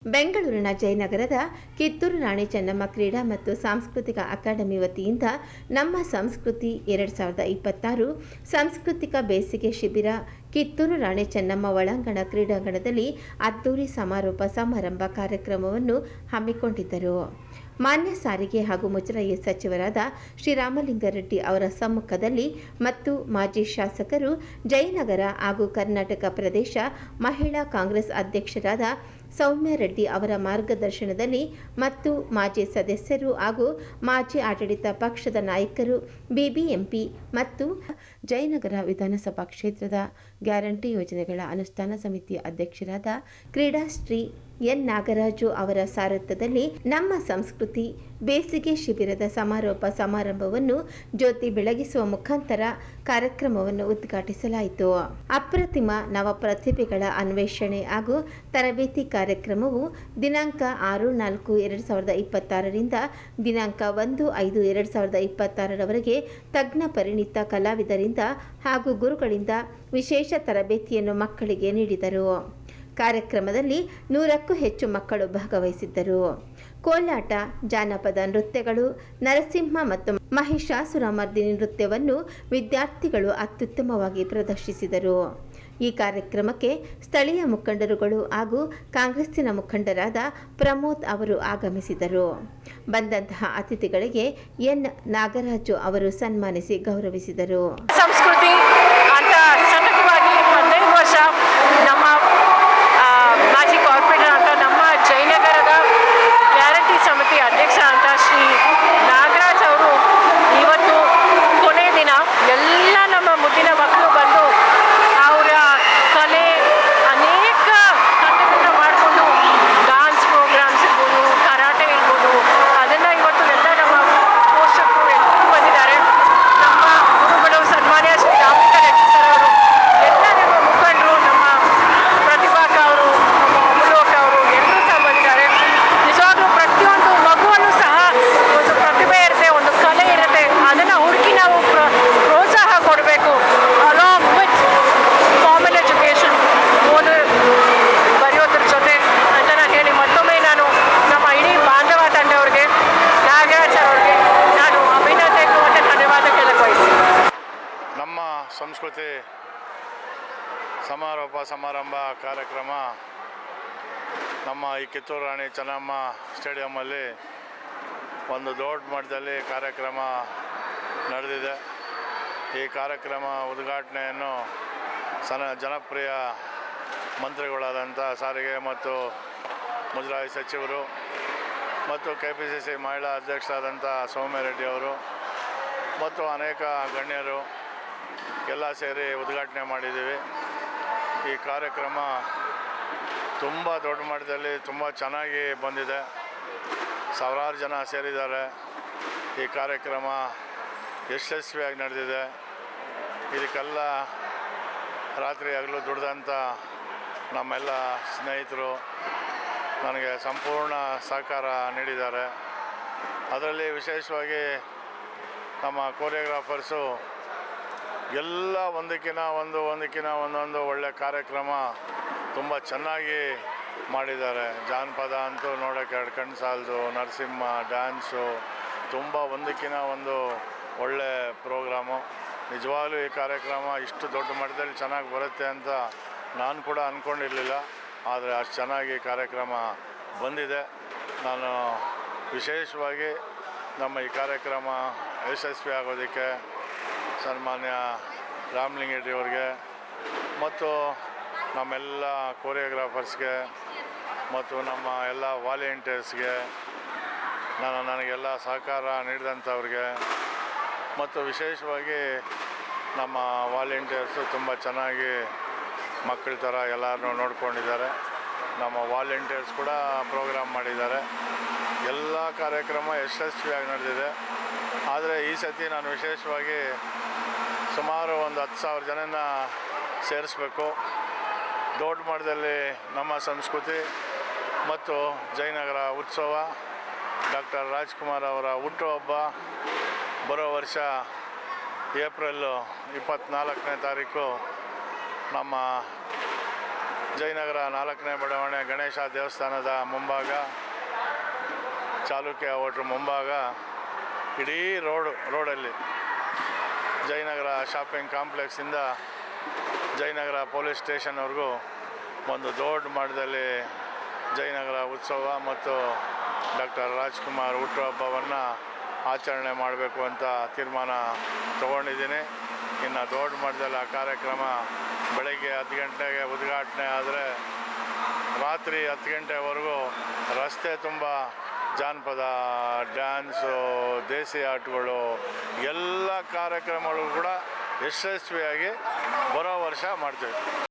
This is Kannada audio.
ಬೆಂಗಳೂರಿನ ಜಯನಗರದ ಕಿತ್ತೂರು ರಾಣಿ ಚೆನ್ನಮ್ಮ ಕ್ರೀಡಾ ಮತ್ತು ಸಾಂಸ್ಕೃತಿಕ ಅಕಾಡೆಮಿ ವತಿಯಿಂದ ನಮ್ಮ ಸಂಸ್ಕೃತಿ 2026 ಸಾಂಸ್ಕೃತಿಕ ಬೇಸಿಗೆ ಶಿಬಿರ ಕಿತ್ತೂರು ರಾಣಿ ಚೆನ್ನಮ್ಮ ಒಳಾಂಗಣ ಕ್ರೀಡಾಂಗಣದಲ್ಲಿ ಅದ್ದೂರಿ ಸಮಾರೋಪ ಸಮಾರಂಭ ಕಾರ್ಯಕ್ರಮವನ್ನು ಹಮ್ಮಿಕೊಂಡಿದ್ದರು. ಮಾನ್ಯ ಸಾರಿಗೆ ಹಾಗೂ ಮುಜರಾಯಿ ಸಚಿವರಾದ ಶ್ರೀರಾಮಲಿಂಗಾರೆಡ್ಡಿ ಅವರ ಸಮ್ಮುಖದಲ್ಲಿ ಮತ್ತು ಮಾಜಿ ಶಾಸಕರು, ಜಯನಗರ ಹಾಗೂ ಕರ್ನಾಟಕ ಪ್ರದೇಶ ಮಹಿಳಾ ಕಾಂಗ್ರೆಸ್ ಅಧ್ಯಕ್ಷರಾದ ಸೌಮ್ಯ ರೆಡ್ಡಿ ಅವರ ಮಾರ್ಗದರ್ಶನದಲ್ಲಿ ಮತ್ತು ಮಾಜಿ ಸದಸ್ಯರು ಹಾಗೂ ಮಾಜಿ ಆಡಳಿತ ಪಕ್ಷದ ನಾಯಕರು, ಬಿಬಿಎಂಪಿ ಮತ್ತು ಜಯನಗರ ವಿಧಾನಸಭಾ ಕ್ಷೇತ್ರದ ಗ್ಯಾರಂಟಿ ಯೋಜನೆಗಳ ಅನುಷ್ಠಾನ ಸಮಿತಿ ಅಧ್ಯಕ್ಷರಾದ ಕ್ರೀಡಾಶ್ರೀ ಎನ್ ನಾಗರಾಜು ಅವರ ಸಾರಥ್ಯದಲ್ಲಿ ನಮ್ಮ ಸಂಸ್ಕೃತಿ ಬೇಸಿಗೆ ಶಿಬಿರದ ಸಮಾರೋಪ ಸಮಾರಂಭವನ್ನು ಜ್ಯೋತಿ ಬೆಳಗಿಸುವ ಮುಖಾಂತರ ಕಾರ್ಯಕ್ರಮವನ್ನು ಉದ್ಘಾಟಿಸಲಾಯಿತು. ಅಪ್ರತಿಮ ನವ ಪ್ರತಿಭೆಗಳ ಅನ್ವೇಷಣೆ ಹಾಗೂ ತರಬೇತಿ ಕಾರ್ಯಕ್ರಮವು ದಿನಾಂಕ 6/4/2026 ರಿಂದ ದಿನಾಂಕ 1/5/2026 ತಜ್ಞ ಪರಿಣಿತ ಕಲಾವಿದರಿಂದ ಹಾಗೂ ಗುರುಗಳಿಂದ ವಿಶೇಷ ತರಬೇತಿಯನ್ನು ಮಕ್ಕಳಿಗೆ ನೀಡಿದರು. ಕಾರ್ಯಕ್ರಮದಲ್ಲಿ 100ಕ್ಕೂ ಹೆಚ್ಚು ಮಕ್ಕಳು ಭಾಗವಹಿಸಿದ್ದರು. ಕೋಲಾಟ, ಜಾನಪದ ನೃತ್ಯಗಳು, ನರಸಿಂಹ ಮತ್ತು ಮಹಿಷಾಸುರಮರ್ದಿನಿ ನೃತ್ಯವನ್ನು ವಿದ್ಯಾರ್ಥಿಗಳು ಅತ್ಯುತ್ತಮವಾಗಿ ಪ್ರದರ್ಶಿಸಿದರು. ಈ ಕಾರ್ಯಕ್ರಮಕ್ಕೆ ಸ್ಥಳೀಯ ಮುಖಂಡರುಗಳು ಹಾಗೂ ಕಾಂಗ್ರೆಸ್ಸಿನ ಮುಖಂಡರಾದ ಪ್ರಮೋದ್ ಅವರು ಆಗಮಿಸಿದರು. ಬಂದಂತಹ ಅತಿಥಿಗಳಿಗೆ ಎನ್ ನಾಗರಾಜು ಅವರು ಸನ್ಮಾನಿಸಿ ಗೌರವಿಸಿದರು. ಸಂಸ್ಕೃತಿ ಅಂತ ಸತತವಾಗಿ 15 ವರ್ಷ ನಮ್ಮ ಮಾಜಿ ಕಾರ್ಪೊರೇಟರ್ ಅಂತ ನಮ್ಮ ಜಯನಗರದ ಗ್ಯಾರಂಟಿ ಸಮಿತಿ ಅಧ್ಯಕ್ಷ ಅಂತ ಶ್ರೀ ನಾಗರಾಜ್ ಅವರು ಇವತ್ತು ಕೊನೆ ದಿನ ಎಲ್ಲ ನಮ್ಮ ಮುದ್ದಿನ ಮಕ್ಕಳು ಬಂದು ಅವರ ಕಲೆ ಅನೇಕ ತಂಡಗಳನ್ನ ಮಾಡಿಕೊಂಡು ಡಾನ್ಸ್ ಪ್ರೋಗ್ರಾಮ್ಸ್ ಇರ್ಬೋದು, ಕರಾಟೆ ಇರ್ಬೋದು, ಅದನ್ನು ಇವತ್ತು ಎಲ್ಲ ನಮ್ಮ ಪೋಷಕರು ಎಲ್ಲರೂ ಬಂದಿದ್ದಾರೆ. ನಮ್ಮ ಗುರುಗಳು ಸನ್ಮಾನ್ಯ ಶ್ರೀ ರಾಮಲಿಂಗಾರೆಡ್ಡಿ ಸರ್ ಅವರು, ಎಲ್ಲ ನಮ್ಮ ಮುಖಂಡರು, ನಮ್ಮ ಪ್ರತಿಭಾಕ ಅವರು, ನಮ್ಮ ಅಮೂಲೋಕ ಅವರು ಎಲ್ಲರೂ ಸಹ ಬಂದಿದ್ದಾರೆ. ನಿಜವಾಗ್ಲೂ ಪ್ರತಿಯೊಂದು ಮಗುವಲ್ಲೂ ಸಹ ಒಂದು ಪ್ರತಿಭೆ ಇರುತ್ತೆ, ಒಂದು ಕಲೆ ಇರುತ್ತೆ. ಅದನ್ನು ಹುಡುಕಿ ನಾವು ಪ್ರೋತ್ಸಾಹ ಕೊಡಬೇಕು. ಅಲಾಂಗ್ ವಿತ್ ಫಾರ್ಮಲ್ ಎಜುಕೇಷನ್, ಓದು ಬರೆಯೋದ್ರ ಜೊತೆ ಅಂತ ನಾನು ಹೇಳಿ ಮತ್ತೊಮ್ಮೆ ನಾನು ನಮ್ಮ ಇಡೀ ಬಾಂಧವ ತಂಡವ್ರಿಗೆ, ನಾಗರಾಜ್ ಅವರಿಗೆ ನಾನು ಅಭಿನಂದನೆಗಳು ಮತ್ತು ಧನ್ಯವಾದ ಕೇಳಕ್ಕೆ ಬಯಸ್ತೀನಿ. ನಮ್ಮ ಸಂಸ್ಕೃತಿ ಸಮಾರೋಪ ಸಮಾರಂಭ ಕಾರ್ಯಕ್ರಮ ನಮ್ಮ ಈ ಕಿತ್ತೂರು ರಾಣಿ ಚೆನ್ನಮ್ಮ ಸ್ಟೇಡಿಯಮ್ಮಲ್ಲಿ ಒಂದು ದೊಡ್ಡ ಮಟ್ಟದಲ್ಲಿ ಕಾರ್ಯಕ್ರಮ ನಡೆದಿದೆ. ಈ ಕಾರ್ಯಕ್ರಮ ಉದ್ಘಾಟನೆಯನ್ನು ಜನಪ್ರಿಯ ಮಂತ್ರಿಗಳಾದಂಥ ಸಾರಿಗೆ ಮತ್ತು ಮುಜರಾಯಿ ಸಚಿವರು ಮತ್ತು KPCC ಮಹಿಳಾ ಅಧ್ಯಕ್ಷರಾದಂಥ ಸೌಮ್ಯ ರೆಡ್ಡಿ ಅವರು ಮತ್ತು ಅನೇಕ ಗಣ್ಯರು ಎಲ್ಲ ಸೇರಿ ಉದ್ಘಾಟನೆ ಮಾಡಿದ್ದೀವಿ. ಈ ಕಾರ್ಯಕ್ರಮ ತುಂಬ ದೊಡ್ಡ ಮಟ್ಟದಲ್ಲಿ ತುಂಬ ಚೆನ್ನಾಗಿ ಬಂದಿದೆ. ಸಾವಿರಾರು ಜನ ಸೇರಿದ್ದಾರೆ. ಈ ಕಾರ್ಯಕ್ರಮ ಯಶಸ್ವಿಯಾಗಿ ನಡೆದಿದೆ. ಇದಕ್ಕೆಲ್ಲ ರಾತ್ರಿ ಹಗಲು ದುಡ್ದಂಥ ನಮ್ಮೆಲ್ಲ ಸ್ನೇಹಿತರು ನನಗೆ ಸಂಪೂರ್ಣ ಸಹಕಾರ ನೀಡಿದ್ದಾರೆ. ಅದರಲ್ಲಿ ವಿಶೇಷವಾಗಿ ನಮ್ಮ ಕೋರಿಯೋಗ್ರಾಫರ್ಸು ಎಲ್ಲ ಒಂದಕ್ಕಿಂತ ಒಂದೊಂದು ಒಳ್ಳೆಯ ಕಾರ್ಯಕ್ರಮ ತುಂಬ ಚೆನ್ನಾಗಿ ಮಾಡಿದ್ದಾರೆ. ಜಾನಪದ ಅಂತೂ ನೋಡೋಕ್ಕೆ ಎರಡು ಕಣ್ಣು ಸಾಲದು, ನರಸಿಂಹ ಡ್ಯಾನ್ಸು ತುಂಬ ಒಂದಕ್ಕಿಂತ ಒಂದು ಒಳ್ಳೆ ಪ್ರೋಗ್ರಾಮು. ನಿಜವಾಗ್ಲೂ ಈ ಕಾರ್ಯಕ್ರಮ ಇಷ್ಟು ದೊಡ್ಡ ಮಟ್ಟದಲ್ಲಿ ಚೆನ್ನಾಗಿ ಬರುತ್ತೆ ಅಂತ ನಾನು ಕೂಡ ಅಂದ್ಕೊಂಡಿರಲಿಲ್ಲ. ಆದರೆ ಅಷ್ಟು ಚೆನ್ನಾಗಿ ಕಾರ್ಯಕ್ರಮ ಬಂದಿದೆ. ನಾನು ವಿಶೇಷವಾಗಿ ನಮ್ಮ ಈ ಕಾರ್ಯಕ್ರಮ ಯಶಸ್ವಿ ಆಗೋದಕ್ಕೆ ಸನ್ಮಾನ್ಯ ರಾಮಲಿಂಗಾರೆಡ್ಡಿ ಅವ್ರಿಗೆ ಮತ್ತು ನಮ್ಮೆಲ್ಲ ಕೋರಿಯೋಗ್ರಾಫರ್ಸ್ಗೆ ಮತ್ತು ನಮ್ಮ ಎಲ್ಲ ವಾಲಂಟಿಯರ್ಸ್ಗೆ, ನನಗೆಲ್ಲ ಸಹಕಾರ ನೀಡಿದಂಥವ್ರಿಗೆ ಮತ್ತು ವಿಶೇಷವಾಗಿ ನಮ್ಮ ವಾಲಂಟಿಯರ್ಸು ತುಂಬ ಚೆನ್ನಾಗಿ ಮಕ್ಕಳ ಥರ ಎಲ್ಲರನ್ನೂ ನೋಡ್ಕೊಂಡಿದ್ದಾರೆ. ನಮ್ಮ ವಾಲಂಟಿಯರ್ಸ್ ಕೂಡ ಪ್ರೋಗ್ರಾಮ್ ಮಾಡಿದ್ದಾರೆ. ಎಲ್ಲ ಕಾರ್ಯಕ್ರಮ ಯಶಸ್ವಿಯಾಗಿ ನಡೆದಿದೆ. ಆದರೆ ಈ ಸತಿ ನಾನು ವಿಶೇಷವಾಗಿ ಸುಮಾರು ಒಂದು 10,000 ಜನನ ಸೇರಿಸಬೇಕು. ದೊಡ್ಡ ಮಟ್ಟದಲ್ಲಿ ನಮ್ಮ ಸಂಸ್ಕೃತಿ ಮತ್ತು ಜಯನಗರ ಉತ್ಸವ, ಡಾಕ್ಟರ್ ರಾಜ್ಕುಮಾರ್ ಅವರ ಹುಟ್ಟುಹಬ್ಬ ಬರೋ ವರ್ಷ ಏಪ್ರಿಲ್ 24ನೇ ತಾರೀಕು ನಮ್ಮ ಜಯನಗರ 4ನೇ ಬಡಾವಣೆ ಗಣೇಶ ದೇವಸ್ಥಾನದ ಮುಂಭಾಗ, ಚಾಲುಕ್ಯ ಹೋಟ್ಲ್ ಮುಂಭಾಗ, ಇಡೀ ರೋಡಲ್ಲಿ ಜಯನಗರ ಶಾಪಿಂಗ್ ಕಾಂಪ್ಲೆಕ್ಸಿಂದ ಜಯನಗರ ಪೊಲೀಸ್ ಸ್ಟೇಷನ್ವರೆಗೂ ಒಂದು ದೊಡ್ಡ ಮಟ್ಟದಲ್ಲಿ ಜಯನಗರ ಉತ್ಸವ ಮತ್ತು ಡಾಕ್ಟರ್ ರಾಜ್ಕುಮಾರ್ ಹುಟ್ಟುಹಬ್ಬವನ್ನು ಆಚರಣೆ ಮಾಡಬೇಕು ಅಂತ ತೀರ್ಮಾನ ತೊಗೊಂಡಿದ್ದೀನಿ. ಇನ್ನು ದೊಡ್ಡ ಮಟ್ಟದಲ್ಲಿ ಆ ಕಾರ್ಯಕ್ರಮ ಬೆಳಗ್ಗೆ 10 ಗಂಟೆಗೆ ಉದ್ಘಾಟನೆ ಆದರೆ ರಾತ್ರಿ 10 ಗಂಟೆವರೆಗೂ ರಸ್ತೆ ತುಂಬ ಜಾನಪದ ಡ್ಯಾನ್ಸು, ದೇಸಿ ಆಟಗಳು, ಎಲ್ಲ ಕಾರ್ಯಕ್ರಮಗಳು ಕೂಡ ಯಶಸ್ವಿಯಾಗಿ ಬರೋ ವರ್ಷ ಮಾಡ್ತೀವಿ.